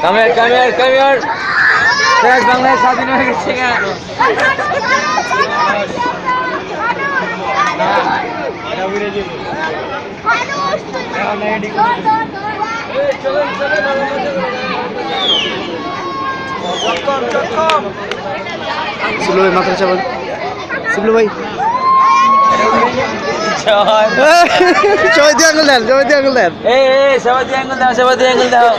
বাংলাদেশ স্বাধীন হয়ে গেছে। শিবলু ভাই মাথা চাপান, শিবলু ভাই সবাই দিয়ে আঙুল দেন, সবাই দিয়ে আঙুল দেন। সবাই দিয়ে আঙুল দাও, সবাই দিয়ে আঙুল দাও।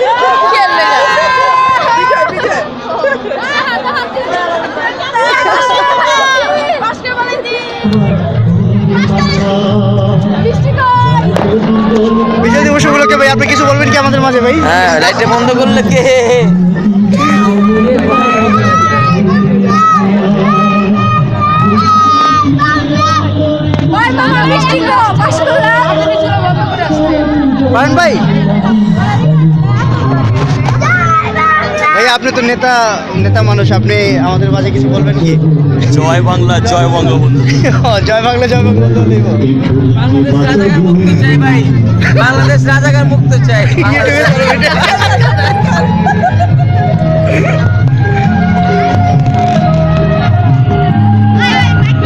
বিজয় দিবস উপলক্ষে ভাই আপনি কিছু বলবেন কি আমাদের মাঝে ভাই? হ্যাঁ, লাইটটা বন্ধ করলে কে? পারেন ভাই, ভাই আপনি তো নেতা নেতা মানুষ, আপনি আমাদের মাঝে কিছু বলবেন কি? জয় বাংলা, জয় বঙ্গবন্ধু। জয় বাংলা, জয় বঙ্গবন্ধু দেব। বাংলাদেশ রাজাকার মুক্ত চাই ভাই, বাংলাদেশ রাজাকার মুক্ত চাই।